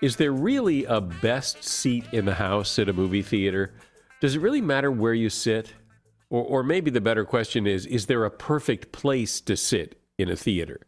Is there really a best seat in the house at a movie theater? Does it really matter where you sit? Or maybe the better question is there a perfect place to sit in a theater?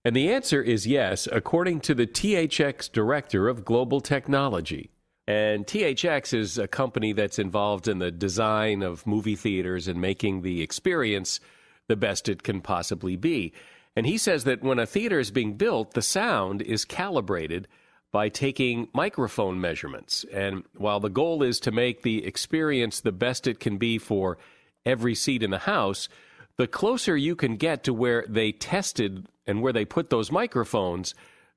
And the answer is yes, according to the THX Director of Global Technology. And THX is a company that's involved in the design of movie theaters and making the experience the best it can possibly be. And he says that when a theater is being built, the sound is calibrated by taking microphone measurements. And while the goal is to make the experience the best it can be for every seat in the house, the closer you can get to where they tested and where they put those microphones,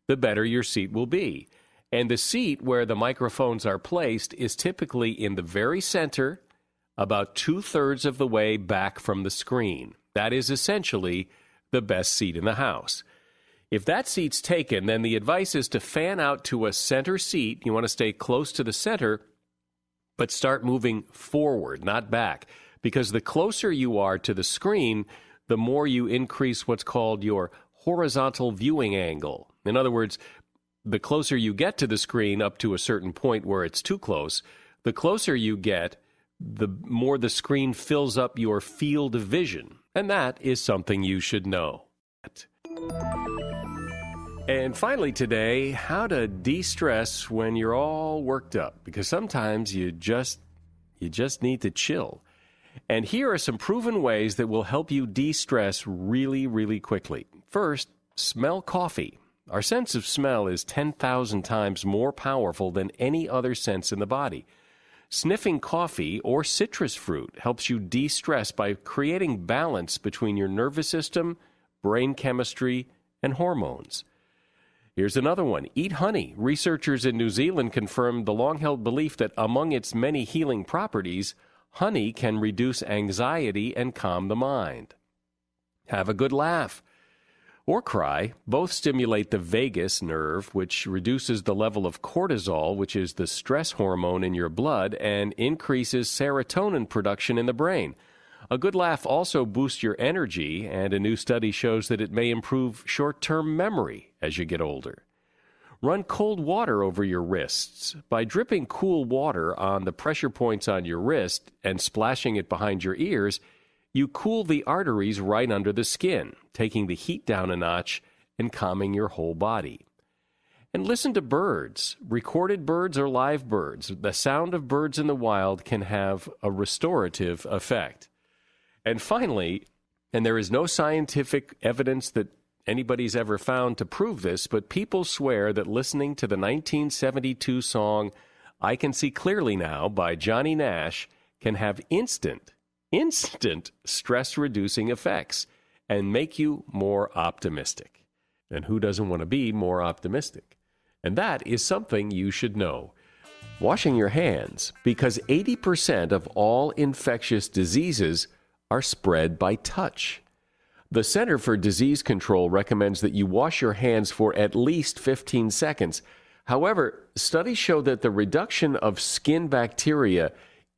the better your seat will be. And the seat where the microphones are placed is typically in the very center, about 2/3 of the way back from the screen. That is essentially the best seat in the house. If that seat's taken, then the advice is to fan out to a center seat. You want to stay close to the center, but start moving forward, not back. Because the closer you are to the screen, the more you increase what's called your horizontal viewing angle. In other words, the closer you get to the screen up to a certain point where it's too close, the closer you get, the more the screen fills up your field of vision. And that is something you should know. And finally today, how to de-stress when you're all worked up. Because sometimes you just need to chill. And here are some proven ways that will help you de-stress really, really quickly. First, smell coffee. Our sense of smell is 10,000 times more powerful than any other sense in the body. Sniffing coffee or citrus fruit helps you de-stress by creating balance between your nervous system, brain chemistry, and hormones. Here's another one. Eat honey. Researchers in New Zealand confirmed the long-held belief that among its many healing properties, honey can reduce anxiety and calm the mind. Have a good laugh. Or cry. Both stimulate the vagus nerve, which reduces the level of cortisol, which is the stress hormone in your blood, and increases serotonin production in the brain. A good laugh also boosts your energy, and a new study shows that it may improve short-term memory as you get older. Run cold water over your wrists. By dripping cool water on the pressure points on your wrist and splashing it behind your ears, you cool the arteries right under the skin, taking the heat down a notch and calming your whole body. And listen to birds, recorded birds or live birds. The sound of birds in the wild can have a restorative effect. And finally, and there is no scientific evidence that anybody's ever found to prove this, but people swear that listening to the 1972 song I Can See Clearly Now by Johnny Nash can have instant stress-reducing effects and make you more optimistic. And who doesn't want to be more optimistic? And that is something you should know. Washing your hands, because 80% of all infectious diseases are spread by touch. The Center for Disease Control recommends that you wash your hands for at least 15 seconds. However, studies show that the reduction of skin bacteria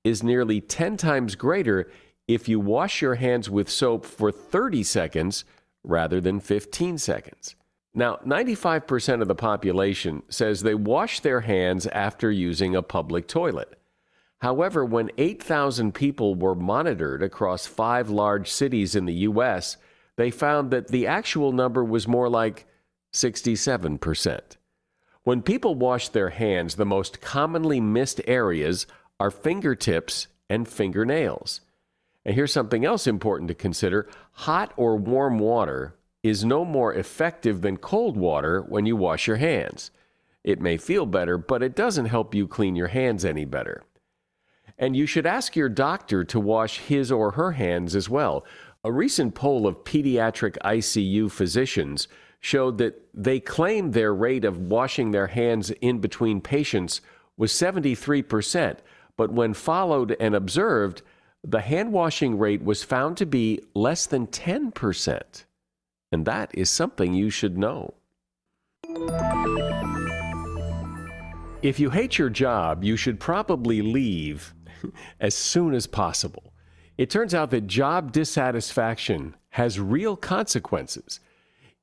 is nearly 10 times greater if you wash your hands with soap for 30 seconds rather than 15 seconds. Now, 95% of the population says they wash their hands after using a public toilet. However, when 8,000 people were monitored across 5 large cities in the U.S., they found that the actual number was more like 67%. When people wash their hands, the most commonly missed areas are fingertips and fingernails. And here's something else important to consider. Hot or warm water is no more effective than cold water when you wash your hands. It may feel better, but it doesn't help you clean your hands any better. And you should ask your doctor to wash his or her hands as well. A recent poll of pediatric ICU physicians showed that they claimed their rate of washing their hands in between patients was 73%, but when followed and observed, the hand washing rate was found to be less than 10%. And that is something you should know. If you hate your job, you should probably leave as soon as possible. It turns out that job dissatisfaction has real consequences.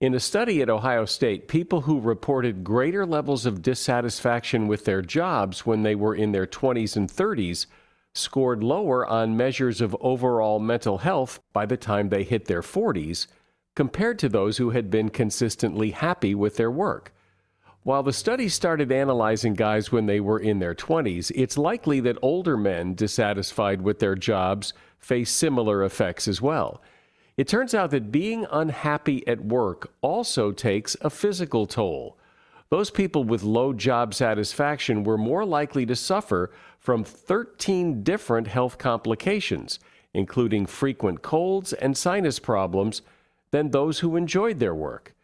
In a study at Ohio State, people who reported greater levels of dissatisfaction with their jobs when they were in their 20s and 30s scored lower on measures of overall mental health by the time they hit their 40s, compared to those who had been consistently happy with their work. While the study started analyzing guys when they were in their 20s, it's likely that older men dissatisfied with their jobs face similar effects as well. It turns out that being unhappy at work also takes a physical toll. Those people with low job satisfaction were more likely to suffer from 13 different health complications, including frequent colds and sinus problems, than those who enjoyed their work.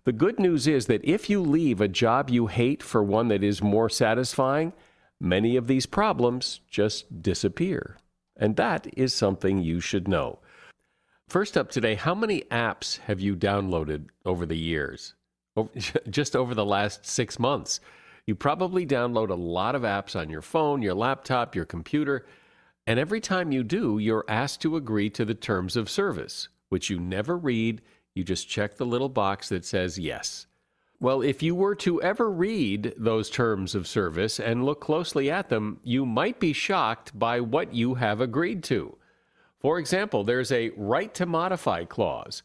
The good news is that if you leave a job you hate for one that is more satisfying, many of these problems just disappear. And that is something you should know. First up today, how many apps have you downloaded over the years? Just over the last 6 months. You probably download a lot of apps on your phone, your laptop, your computer, and every time you do, you're asked to agree to the terms of service, which you never read. You just check the little box that says yes. Well, if you were to ever read those terms of service and look closely at them, you might be shocked by what you have agreed to. For example, there's a right to modify clause.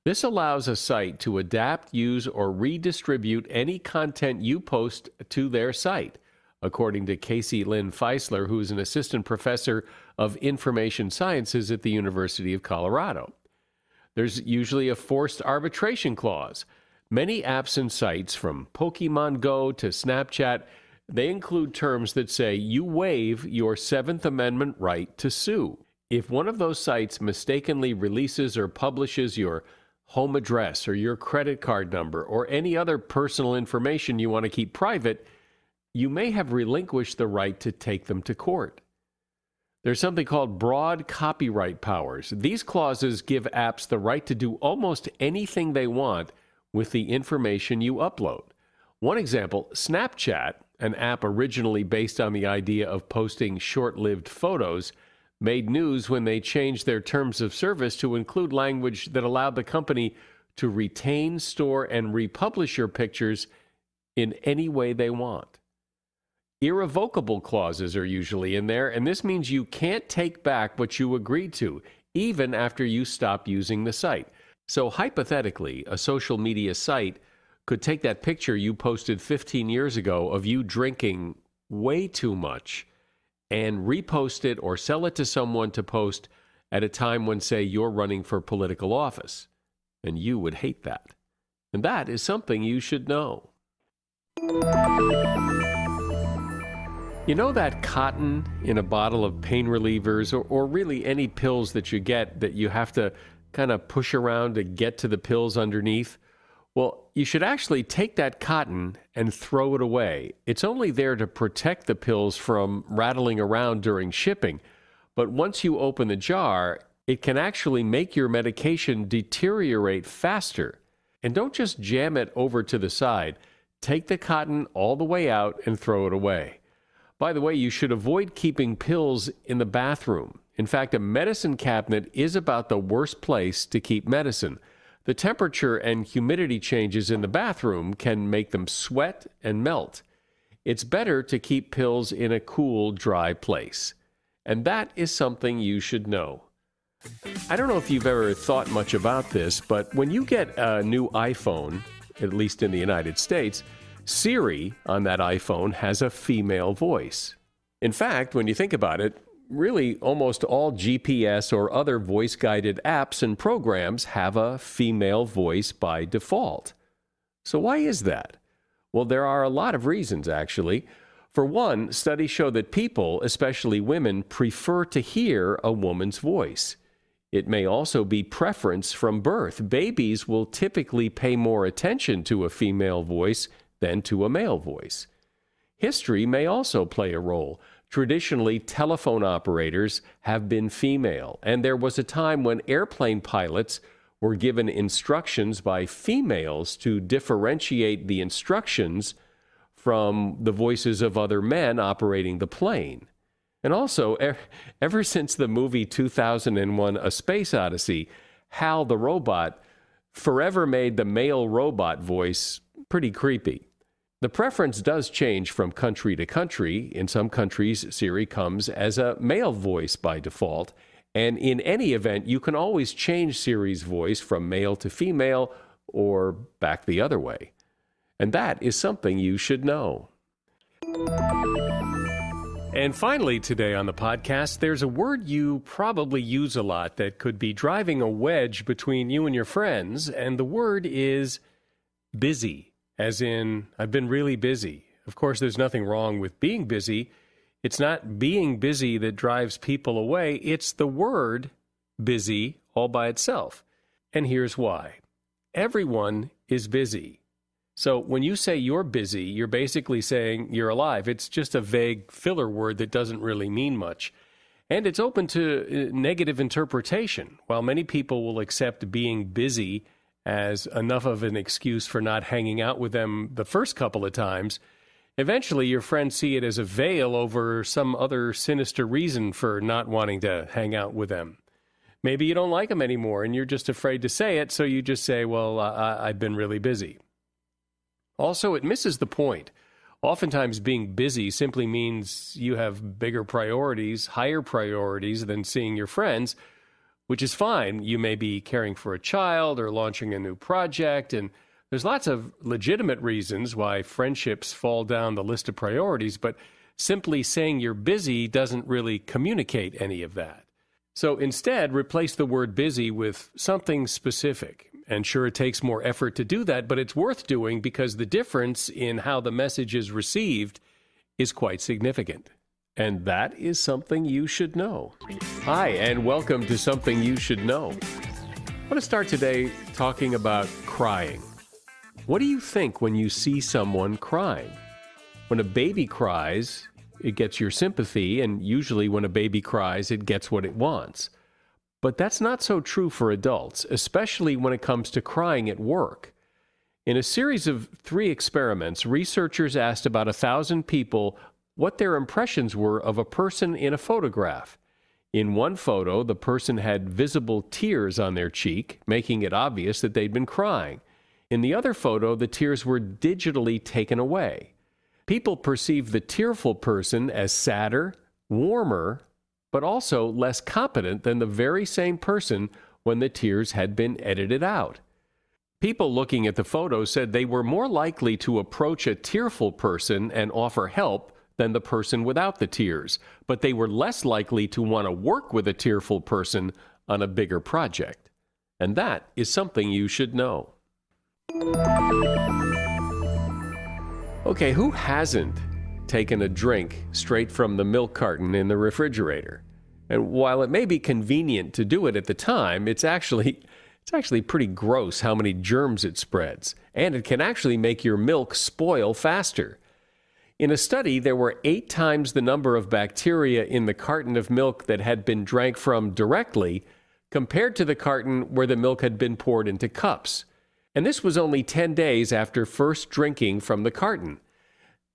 This allows a site to adapt, use, or redistribute any content you post to their site, according to Casey Lynn Feisler, who is an assistant professor of information sciences at the University of Colorado. There's usually a forced arbitration clause. Many apps and sites, from Pokemon Go to Snapchat, they include terms that say you waive your Seventh Amendment right to sue. If one of those sites mistakenly releases or publishes your home address or your credit card number or any other personal information you want to keep private, you may have relinquished the right to take them to court. There's something called broad copyright powers. These clauses give apps the right to do almost anything they want with the information you upload. One example, Snapchat, an app originally based on the idea of posting short-lived photos, made news when they changed their terms of service to include language that allowed the company to retain, store, and republish your pictures in any way they want. Irrevocable clauses are usually in there, and this means you can't take back what you agreed to, even after you stop using the site. So hypothetically, a social media site could take that picture you posted 15 years ago of you drinking way too much and repost it or sell it to someone to post at a time when, say, you're running for political office. And you would hate that. And that is something you should know. You know that cotton in a bottle of pain relievers or really any pills that you get that you have to kind of push around to get to the pills underneath? Well, you should actually take that cotton and throw it away. It's only there to protect the pills from rattling around during shipping. But once you open the jar, it can actually make your medication deteriorate faster. And don't just jam it over to the side. Take the cotton all the way out and throw it away. By the way, you should avoid keeping pills in the bathroom. In fact, a medicine cabinet is about the worst place to keep medicine. The temperature and humidity changes in the bathroom can make them sweat and melt. It's better to keep pills in a cool, dry place. And that is something you should know. I don't know if you've ever thought much about this, but when you get a new iPhone, at least in the United States, Siri on that iPhone has a female voice. In fact, when you think about it, really almost all GPS or other voice-guided apps and programs have a female voice by default. So why is that? Well, there are a lot of reasons, actually. For one, studies show that people, especially women, prefer to hear a woman's voice. It may also be preference from birth. Babies will typically pay more attention to a female voice than to a male voice. History may also play a role. Traditionally, telephone operators have been female, and there was a time when airplane pilots were given instructions by females to differentiate the instructions from the voices of other men operating the plane. And also, ever since the movie 2001: A Space Odyssey, Hal the robot forever made the male robot voice pretty creepy. The preference does change from country to country. In some countries, Siri comes as a male voice by default. And in any event, you can always change Siri's voice from male to female or back the other way. And that is something you should know. And finally today on the podcast, there's a word you probably use a lot that could be driving a wedge between you and your friends, and the word is busy. As in, I've been really busy. Of course, there's nothing wrong with being busy. It's not being busy that drives people away. It's the word busy all by itself. And here's why. Everyone is busy. So when you say you're busy, you're basically saying you're alive. It's just a vague filler word that doesn't really mean much. And it's open to negative interpretation. While many people will accept being busy as enough of an excuse for not hanging out with them the first couple of times, eventually your friends see it as a veil over some other sinister reason for not wanting to hang out with them. Maybe you don't like them anymore and you're just afraid to say it, so you just say, well, I've been really busy. Also, it misses the point. Oftentimes being busy simply means you have bigger priorities, higher priorities than seeing your friends, which is fine. You may be caring for a child or launching a new project, and there's lots of legitimate reasons why friendships fall down the list of priorities, but simply saying you're busy doesn't really communicate any of that. So instead, replace the word busy with something specific. And sure, it takes more effort to do that, but it's worth doing because the difference in how the message is received is quite significant. And that is something you should know. Hi, and welcome to Something You Should Know. I want to start today talking about crying. What do you think when you see someone crying? When a baby cries, it gets your sympathy, and usually when a baby cries, it gets what it wants. But that's not so true for adults, especially when it comes to crying at work. In a series of 3 experiments, researchers asked about 1,000 people what their impressions were of a person in a photograph. In one photo, the person had visible tears on their cheek, making it obvious that they'd been crying. In the other photo, the tears were digitally taken away. People perceived the tearful person as sadder, warmer, but also less competent than the very same person when the tears had been edited out. People looking at the photo said they were more likely to approach a tearful person and offer help than the person without the tears, but they were less likely to want to work with a tearful person on a bigger project. And that is something you should know. Okay, who hasn't taken a drink straight from the milk carton in the refrigerator? And while it may be convenient to do it at the time, it's actually pretty gross how many germs it spreads, and it can actually make your milk spoil faster. In a study, there were 8 times the number of bacteria in the carton of milk that had been drank from directly compared to the carton where the milk had been poured into cups. And this was only 10 days after first drinking from the carton.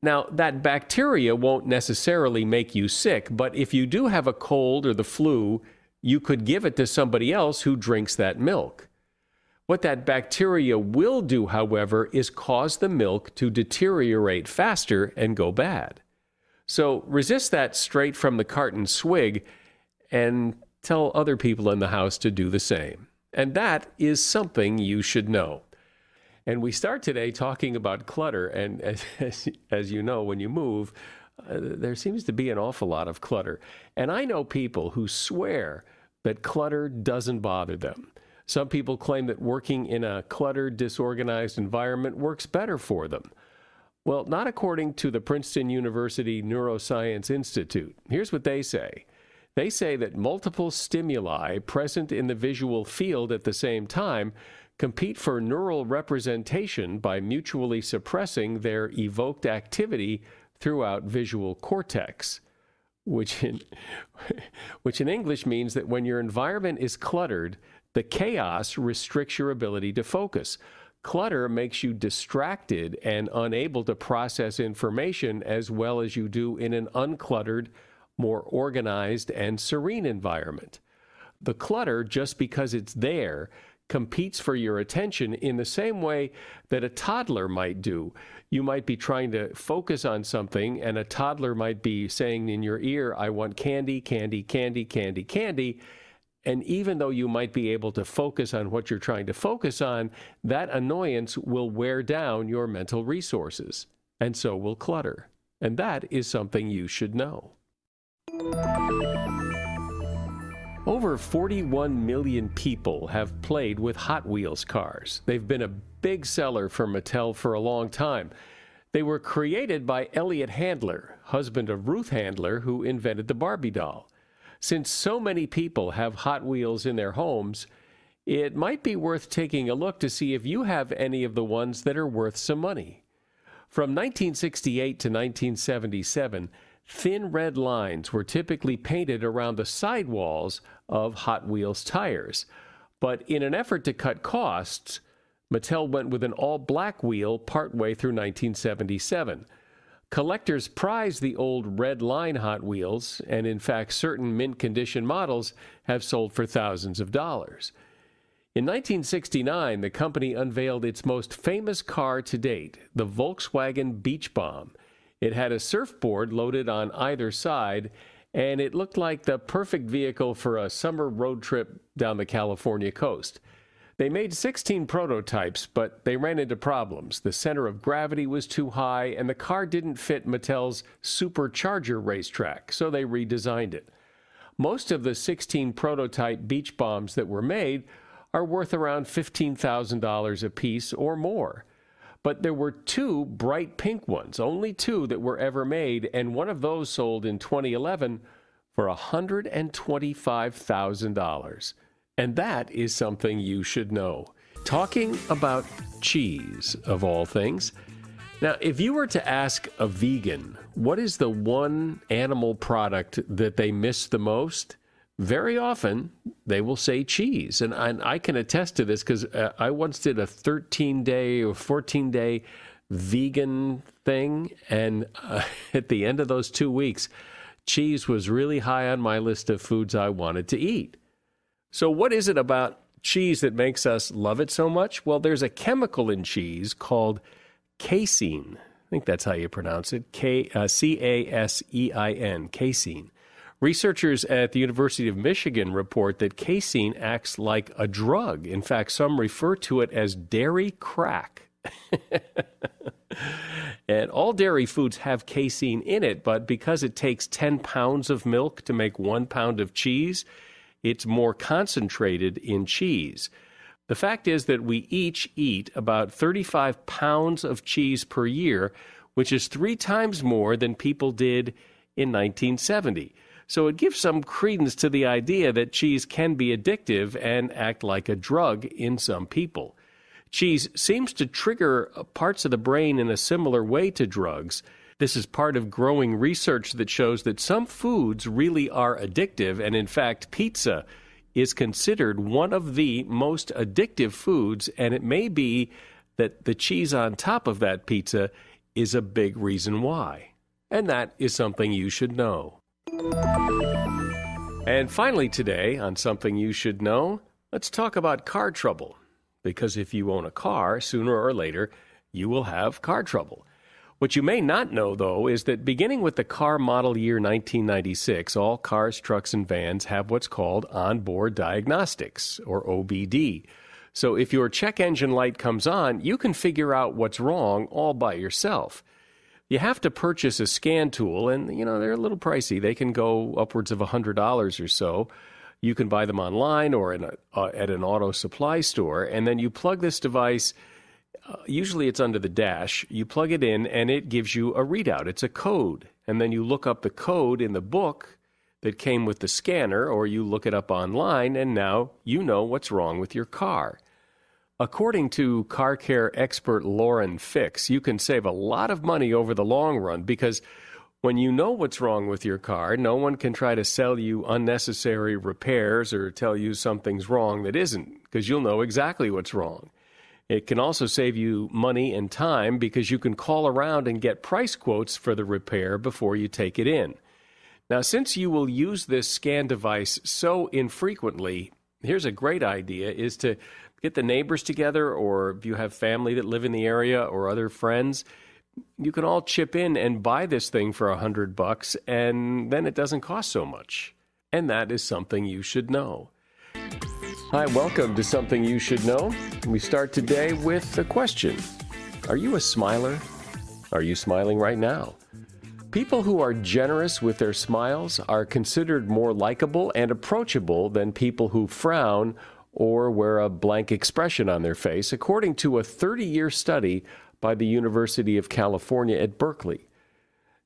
Now, that bacteria won't necessarily make you sick, but if you do have a cold or the flu, you could give it to somebody else who drinks that milk. What that bacteria will do, however, is cause the milk to deteriorate faster and go bad. So resist that straight from the carton swig and tell other people in the house to do the same. And that is something you should know. And we start today talking about clutter. And as you know, when you move, there seems to be an awful lot of clutter. And I know people who swear that clutter doesn't bother them. Some people claim that working in a cluttered, disorganized environment works better for them. Well, not according to the Princeton University Neuroscience Institute. Here's what they say. They say that multiple stimuli present in the visual field at the same time compete for neural representation by mutually suppressing their evoked activity throughout visual cortex, which in English means that when your environment is cluttered, the chaos restricts your ability to focus. Clutter makes you distracted and unable to process information as well as you do in an uncluttered, more organized, and serene environment. The clutter, just because it's there, competes for your attention in the same way that a toddler might do. You might be trying to focus on something, and a toddler might be saying in your ear, I want candy, candy, candy, candy, candy. And even though you might be able to focus on what you're trying to focus on, that annoyance will wear down your mental resources, and so will clutter. And that is something you should know. Over 41 million people have played with Hot Wheels cars. They've been a big seller for Mattel for a long time. They were created by Elliot Handler, husband of Ruth Handler, who invented the Barbie doll. Since so many people have Hot Wheels in their homes, it might be worth taking a look to see if you have any of the ones that are worth some money. From 1968 to 1977, thin red lines were typically painted around the sidewalls of Hot Wheels tires. But in an effort to cut costs, Mattel went with an all-black wheel partway through 1977. Collectors prize the old red line Hot Wheels, and in fact, certain mint-condition models have sold for thousands of dollars. In 1969, the company unveiled its most famous car to date, the Volkswagen Beach Bomb. It had a surfboard loaded on either side, and it looked like the perfect vehicle for a summer road trip down the California coast. They made 16 prototypes, but they ran into problems. The center of gravity was too high, and the car didn't fit Mattel's supercharger racetrack, so they redesigned it. Most of the 16 prototype Beach Bombs that were made are worth around $15,000 a piece or more. But there were two bright pink ones, only two that were ever made, and one of those sold in 2011 for $125,000. And that is something you should know. Talking about cheese, of all things. Now, if you were to ask a vegan, what is the one animal product that they miss the most? Very often, they will say cheese. And I can attest to this because I once did a 13-day or 14-day vegan thing. And at the end of those 2 weeks, cheese was really high on my list of foods I wanted to eat. So what is it about cheese that makes us love it so much? Well, there's a chemical in cheese called casein. I think that's how you pronounce it, C-A-S-E-I-N, casein. Researchers at the University of Michigan report that casein acts like a drug. In fact, some refer to it as dairy crack. And all dairy foods have casein in it, but because it takes 10 pounds of milk to make 1 pound of cheese, it's more concentrated in cheese. The fact is that we each eat about 35 pounds of cheese per year, which is 3 times more than people did in 1970. So it gives some credence to the idea that cheese can be addictive and act like a drug in some people. Cheese seems to trigger parts of the brain in a similar way to drugs. This is part of growing research that shows that some foods really are addictive, and in fact, pizza is considered one of the most addictive foods, and it may be that the cheese on top of that pizza is a big reason why. And that is something you should know. And finally today, on Something You Should Know, let's talk about car trouble. Because if you own a car, sooner or later, you will have car trouble. What you may not know, though, is that beginning with the car model year 1996, all cars, trucks, and vans have what's called onboard diagnostics, or OBD. So if your check engine light comes on, you can figure out what's wrong all by yourself. You have to purchase a scan tool, and, they're a little pricey. They can go upwards of $100 or so. You can buy them online or at an auto supply store, and then you plug this device. Usually it's under the dash. You plug it in, and it gives you a readout. It's a code. And then you look up the code in the book that came with the scanner, or you look it up online, and now you know what's wrong with your car. According to car care expert Lauren Fix, you can save a lot of money over the long run because when you know what's wrong with your car, no one can try to sell you unnecessary repairs or tell you something's wrong that isn't, because you'll know exactly what's wrong. It can also save you money and time because you can call around and get price quotes for the repair before you take it in. Now, since you will use this scan device so infrequently, here's a great idea, is to Get the neighbors together, or if you have family that live in the area or other friends, you can all chip in and buy this thing for $100, and then it doesn't cost so much. And that is something you should know. Hi, welcome to Something You Should Know. We start today with a question. Are you a smiler? Are you smiling right now? People who are generous with their smiles are considered more likable and approachable than people who frown or wear a blank expression on their face, according to a 30-year study by the University of California at Berkeley.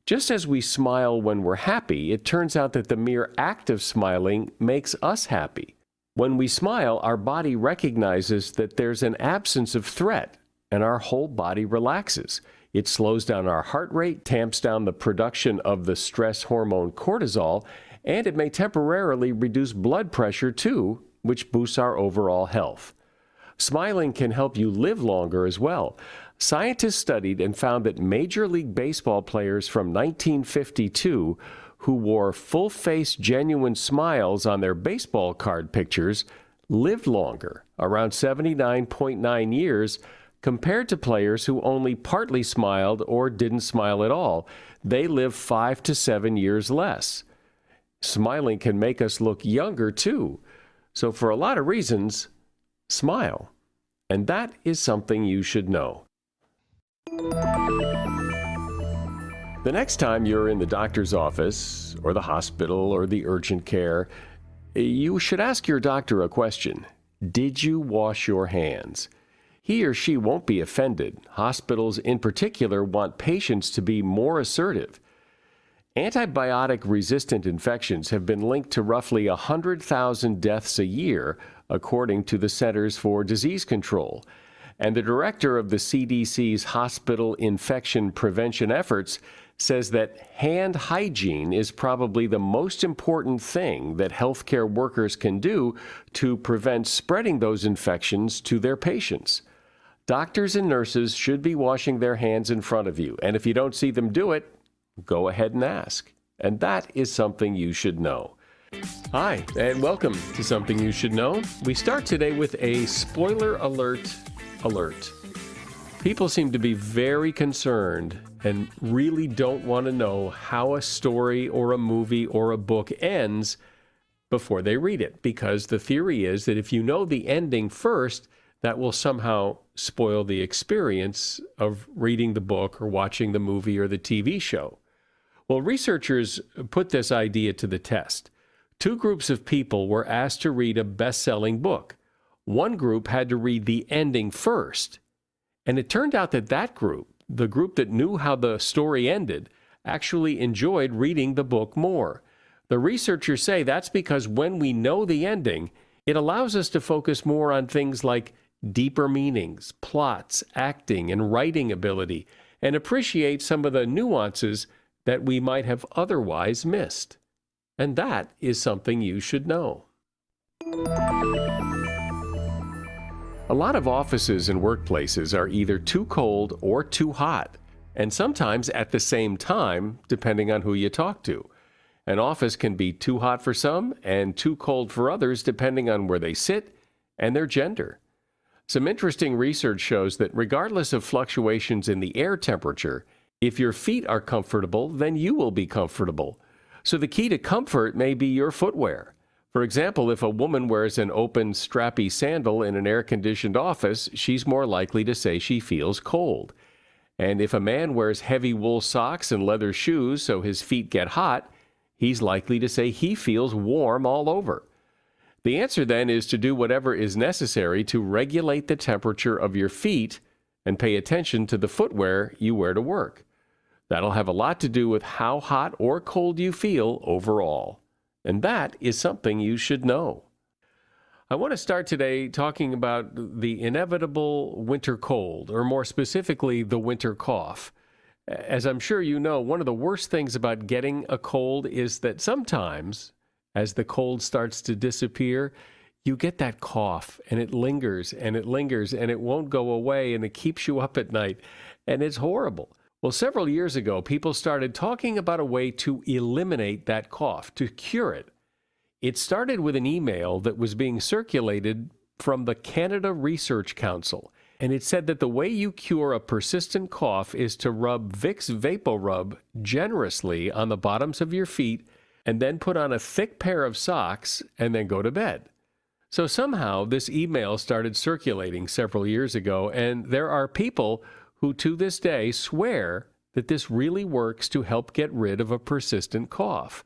Just as we smile when we're happy, it turns out that the mere act of smiling makes us happy. When we smile, our body recognizes that there's an absence of threat, and our whole body relaxes. It slows down our heart rate, tamps down the production of the stress hormone cortisol, and it may temporarily reduce blood pressure too, which boosts our overall health. Smiling can help you live longer as well. Scientists studied and found that Major League Baseball players from 1952 who wore full-face genuine smiles on their baseball card pictures lived longer, around 79.9 years, compared to players who only partly smiled or didn't smile at all. They live 5 to 7 years less. Smiling can make us look younger too. So for a lot of reasons, smile. And that is something you should know. The next time you're in the doctor's office or the hospital or the urgent care, you should ask your doctor a question. Did you wash your hands? He or she won't be offended. Hospitals in particular want patients to be more assertive. Antibiotic-resistant infections have been linked to roughly 100,000 deaths a year, according to the Centers for Disease Control. And the director of the CDC's hospital infection prevention efforts says that hand hygiene is probably the most important thing that healthcare workers can do to prevent spreading those infections to their patients. Doctors and nurses should be washing their hands in front of you, and if you don't see them do it, go ahead and ask. And that is something you should know. Hi, and welcome to Something You Should Know. We start today with a spoiler alert. People seem to be very concerned and really don't want to know how a story or a movie or a book ends before they read it, because the theory is that if you know the ending first, that will somehow spoil the experience of reading the book or watching the movie or the TV show. Well, researchers put this idea to the test. 2 groups of people were asked to read a best-selling book. One group had to read the ending first, and it turned out that that group, the group that knew how the story ended, actually enjoyed reading the book more. The researchers say that's because when we know the ending, it allows us to focus more on things like deeper meanings, plots, acting, and writing ability, and appreciate some of the nuances that we might have otherwise missed. And that is something you should know. A lot of offices and workplaces are either too cold or too hot, and sometimes at the same time, depending on who you talk to. An office can be too hot for some and too cold for others, depending on where they sit and their gender. Some interesting research shows that regardless of fluctuations in the air temperature, if your feet are comfortable, then you will be comfortable. So the key to comfort may be your footwear. For example, if a woman wears an open, strappy sandal in an air-conditioned office, she's more likely to say she feels cold. And if a man wears heavy wool socks and leather shoes so his feet get hot, he's likely to say he feels warm all over. The answer then is to do whatever is necessary to regulate the temperature of your feet and pay attention to the footwear you wear to work. That'll have a lot to do with how hot or cold you feel overall. And that is something you should know. I want to start today talking about the inevitable winter cold, or more specifically, the winter cough. As I'm sure you know, one of the worst things about getting a cold is that sometimes, as the cold starts to disappear, you get that cough, and it lingers, and it lingers, and it won't go away, and it keeps you up at night, and it's horrible. Well, several years ago, people started talking about a way to eliminate that cough, to cure it. It started with an email that was being circulated from the Canada Research Council. And it said that the way you cure a persistent cough is to rub Vicks VapoRub generously on the bottoms of your feet and then put on a thick pair of socks and then go to bed. So somehow this email started circulating several years ago, and there are people who to this day swear that this really works to help get rid of a persistent cough.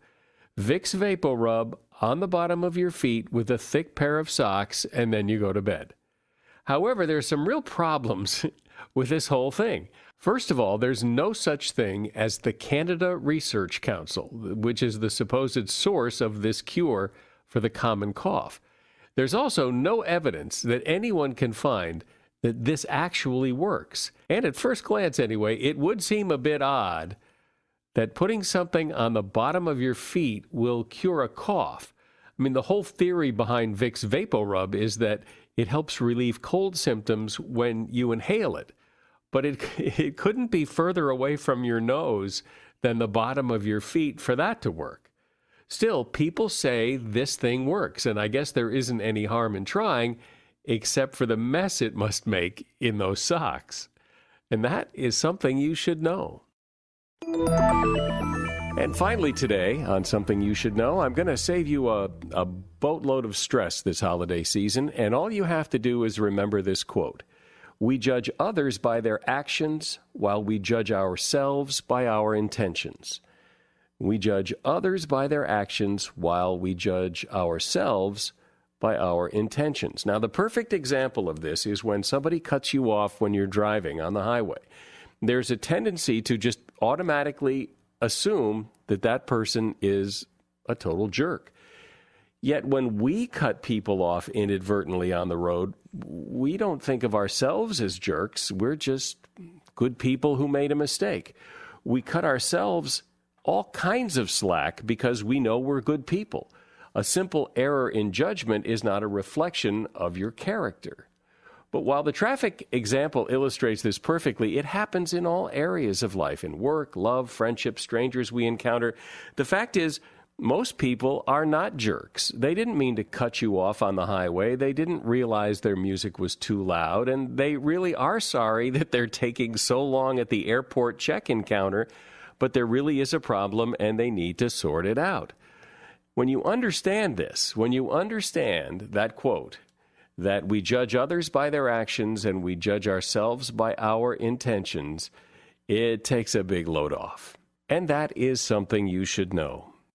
Vicks VapoRub on the bottom of your feet with a thick pair of socks, and then you go to bed. However, there's some real problems with this whole thing. First of all, there's no such thing as the Canada Research Council, which is the supposed source of this cure for the common cough. There's also no evidence that anyone can find that this actually works. And at first glance anyway, it would seem a bit odd that putting something on the bottom of your feet will cure a cough. I mean, the whole theory behind Vicks VapoRub is that it helps relieve cold symptoms when you inhale it. But it couldn't be further away from your nose than the bottom of your feet for that to work. Still, people say this thing works, and I guess there isn't any harm in trying, except for the mess it must make in those socks. And that is something you should know. And finally today, on Something You Should Know, I'm going to save you a boatload of stress this holiday season, and all you have to do is remember this quote. We judge others by their actions, while we judge ourselves by our intentions. We judge others by their actions, while we judge ourselves by our intentions. Now, the perfect example of this is when somebody cuts you off when you're driving on the highway. There's a tendency to just automatically assume that that person is a total jerk. Yet when we cut people off inadvertently on the road, we don't think of ourselves as jerks. We're just good people who made a mistake. We cut ourselves all kinds of slack because we know we're good people. A simple error in judgment is not a reflection of your character. But while the traffic example illustrates this perfectly, it happens in all areas of life, in work, love, friendship, strangers we encounter. The fact is, most people are not jerks. They didn't mean to cut you off on the highway. They didn't realize their music was too loud, and they really are sorry that they're taking so long at the airport check-in counter, but there really is a problem, and they need to sort it out. When you understand this, when you understand that quote, that we judge others by their actions and we judge ourselves by our intentions, it takes a big load off. And that is something you should know.